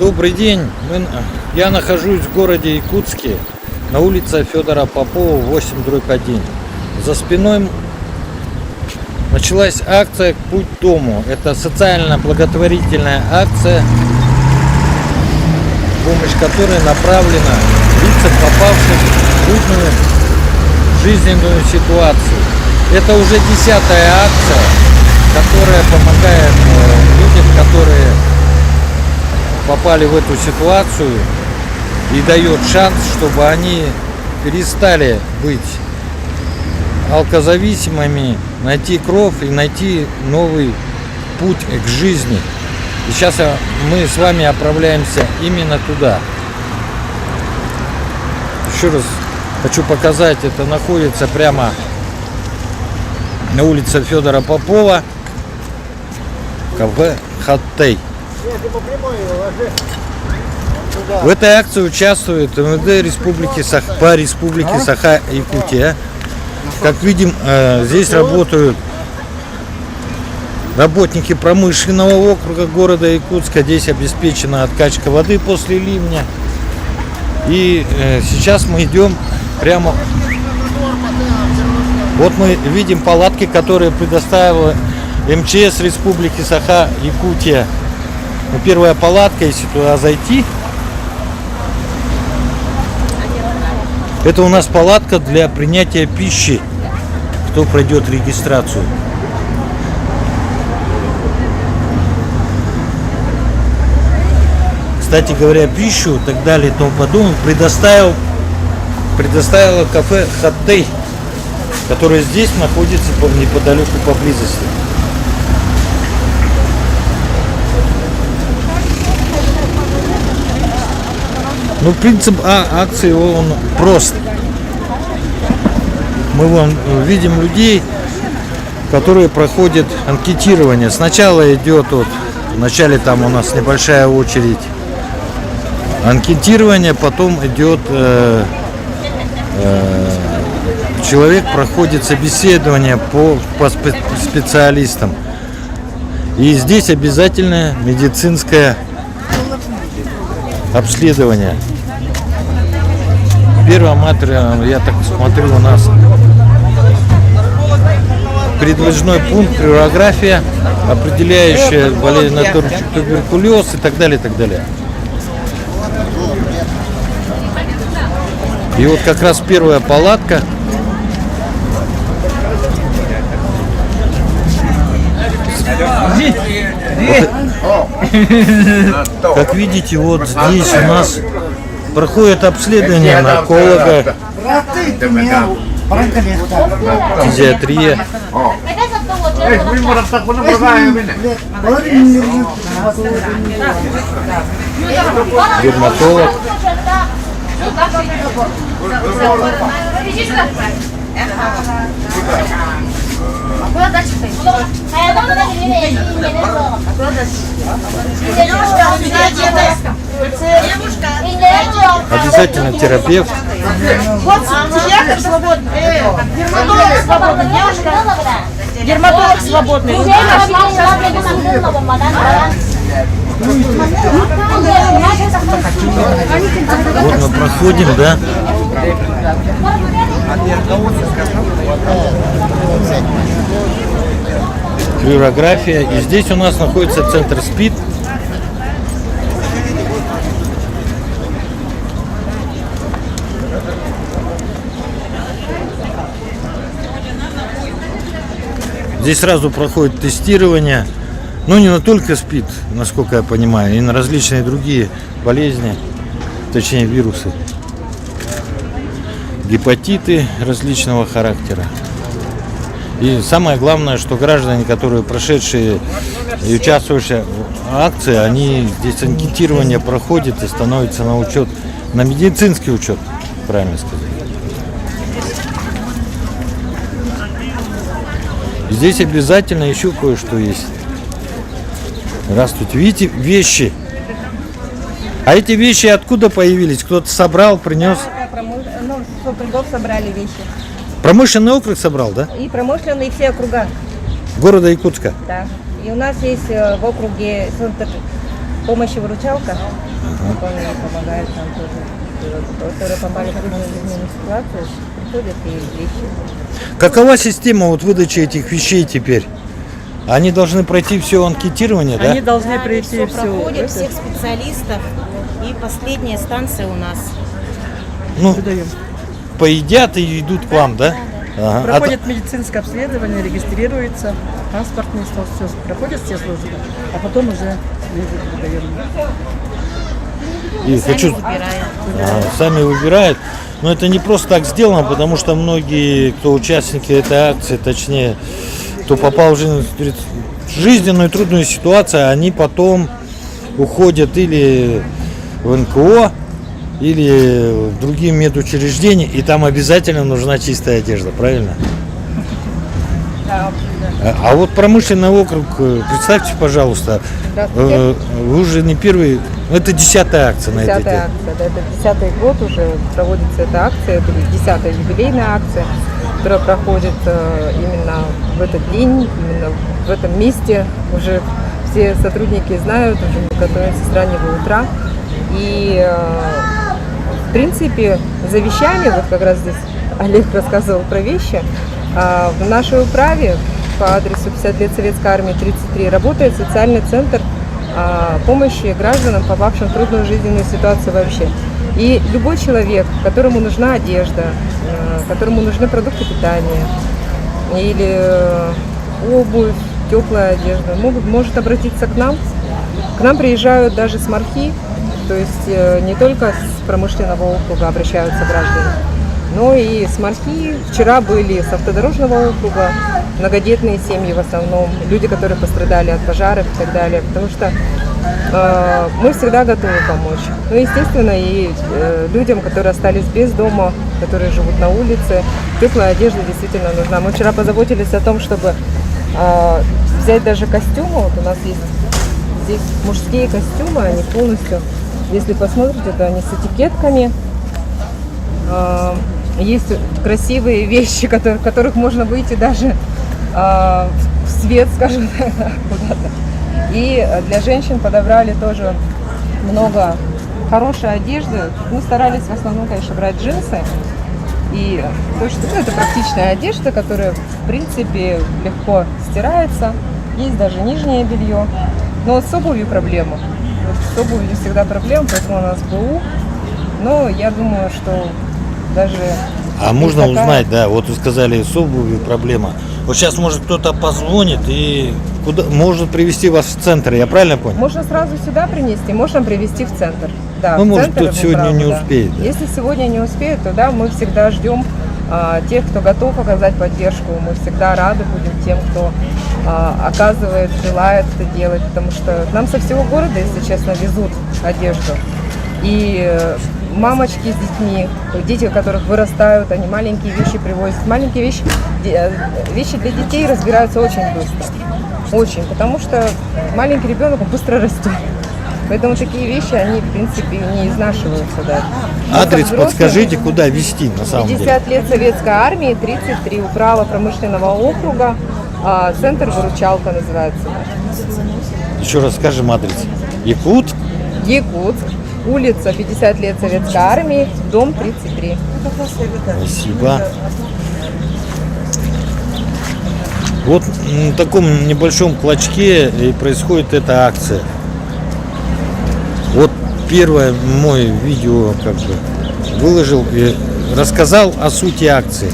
Добрый день. Я нахожусь в городе Якутске, на улице Федора Попова, 8/1. За спиной началась акция «Путь к дому». Это социально-благотворительная акция, помощь которой направлена лицам, попавшим в трудную жизненную ситуацию. Это уже 10-я акция, которая помогает людям, которые попали в эту ситуацию, и дает шанс, чтобы они перестали быть алкозависимыми, найти кровь и найти новый путь к жизни. И сейчас мы с вами отправляемся именно туда. Еще раз хочу показать, это находится прямо на улице Федора Попова, кафе «Хаттей». В этой акции участвует МВД Республики Саха-Якутия. Как видим, здесь работают работники промышленного округа города Якутска. Здесь обеспечена откачка воды после ливня. И сейчас мы идем прямо. Вот мы видим палатки, которые предоставила МЧС Республики Саха-Якутия. Первая палатка, если туда зайти, это у нас палатка для принятия пищи, кто пройдет регистрацию. Кстати говоря, пищу и так далее и тому подобное предоставило кафе «Хаттей», которое здесь находится неподалеку поблизости. Ну, принцип акции он прост. Мы видим людей, которые проходят анкетирование. Сначала идет вначале там у нас небольшая очередь анкетирования, потом идет человек проходит собеседование по специалистам. И здесь обязательно медицинское обследование. Первое материал, я так смотрю, у нас передвижной пункт, флюорография, определяющая болезнь на туберкулез и так далее, и так далее. И вот как раз первая палатка. Как видите, вот здесь у нас проходит обследование нарколога, фтизиатрия, дерматолог. Обязательно терапевт. Вот психиатр свободный, дерматолог свободный, девушка, дерматолог свободный. Вот мы проходим, да? Флюорография. И здесь у нас находится центр СПИД. Здесь сразу проходит тестирование. Ну, не на только СПИД, насколько я понимаю, и на различные другие болезни, точнее вирусы. Гепатиты различного характера. И самое главное, что граждане, которые прошедшие и участвующие в акции, они здесь анкетирование проходят и становятся на учет, на медицинский учет, правильно сказать. Здесь обязательно еще кое-что есть. Здравствуйте. Видите, вещи. А эти вещи откуда появились? Кто-то собрал, принес? Ну, с округов собрали вещи. Промышленный округ собрал, да? И промышленные, и все округа. Города Якутска. Да. И у нас есть в округе центр помощи выручалка. Он помогает нам тоже. Которые попали в трудную жизненную ситуацию, приходят и вещи. Какова система вот выдачи этих вещей теперь? Они должны пройти все анкетирование, да? Они должны Да, пройти все все. проходят, всех специалистов. И последняя станция у нас. Ну, Выдаем. поедят и идут к вам, да? Ага. Проходит медицинское обследование, регистрируется, паспортные все проходят все службы, а потом уже выдаем. И Сами хочу... выбираем. Сами выбирают. Но это не просто так сделано, потому что многие, кто участники этой акции, точнее, кто попал в жизненную трудную ситуацию, они потом уходят или в НКО, или в другие медучреждения, и там обязательно нужна чистая одежда, правильно? Да. А вот промышленный округ, представьте, пожалуйста, Здравствуйте. вы уже не первый, это 10-я акция на этой 10-я теме. акция, да, это 10-й год уже проводится эта акция, это 10-я юбилейная акция, которая проходит именно в этот день, именно в этом месте. Уже все сотрудники знают, уже мы готовимся с раннего утра. И в принципе за вещами, вот как раз здесь Олег рассказывал про вещи, в нашей управе по адресу 50 лет Советской Армии 33 работает социальный центр помощи гражданам, попавшим в трудную жизненную ситуацию вообще. И любой человек, которому нужна одежда, которому нужны продукты питания или обувь, теплая одежда, может обратиться к нам. К нам приезжают даже с Мархи, то есть не только с промышленного округа обращаются граждане, но и с Мархи. Вчера были с автодорожного округа, многодетные семьи в основном, люди, которые пострадали от пожаров и так далее, потому что мы всегда готовы помочь. Ну, естественно, и людям, которые остались без дома, которые живут на улице, теплая одежда действительно нужна. Мы вчера позаботились о том, чтобы взять даже костюмы. Вот у нас есть здесь мужские костюмы, они полностью, если посмотрите, то они с этикетками. Есть красивые вещи, в которых можно выйти даже в свет, скажем так, куда-то. И для женщин подобрали тоже много хорошей одежды. Мы старались в основном, конечно, брать джинсы. И то, что это практичная одежда, которая, в принципе, легко стирается. Есть даже нижнее белье. Но с обувью проблема. Вот с обувью всегда проблема, поэтому у нас БУ. Но я думаю, что даже... А можно узнать, да, вот вы сказали, с обувью проблема. Вот сейчас, может, кто-то позвонит и куда может привезти вас в центр, я правильно понял? Можно сразу сюда принести, можно привезти в центр. Да, Ну, в может, центр кто-то вы сегодня правы, не да. успеет, да. Если сегодня не успеет, то да, мы всегда ждем тех, кто готов оказать поддержку. Мы всегда рады будем тем, кто оказывает, желает это делать, потому что к нам со всего города, если честно, везут одежду. И мамочки с детьми, дети, у которых вырастают, они маленькие вещи привозят. Маленькие вещи для детей разбираются очень быстро. Очень, потому что маленький ребенок он быстро растет. Поэтому такие вещи, они, в принципе, не изнашиваются даже. Адрес Взрослые подскажите, куда везти на самом деле? 50 лет Советской Армии, 33, управа промышленного округа, центр «Выручалка» называется. Еще раз скажем адрес. Якутск. Якутск, улица 50 лет Советской Армии, дом 33. Спасибо. Вот на таком небольшом клочке и происходит эта акция. Вот первое мой видео как бы выложил и рассказал о сути акции.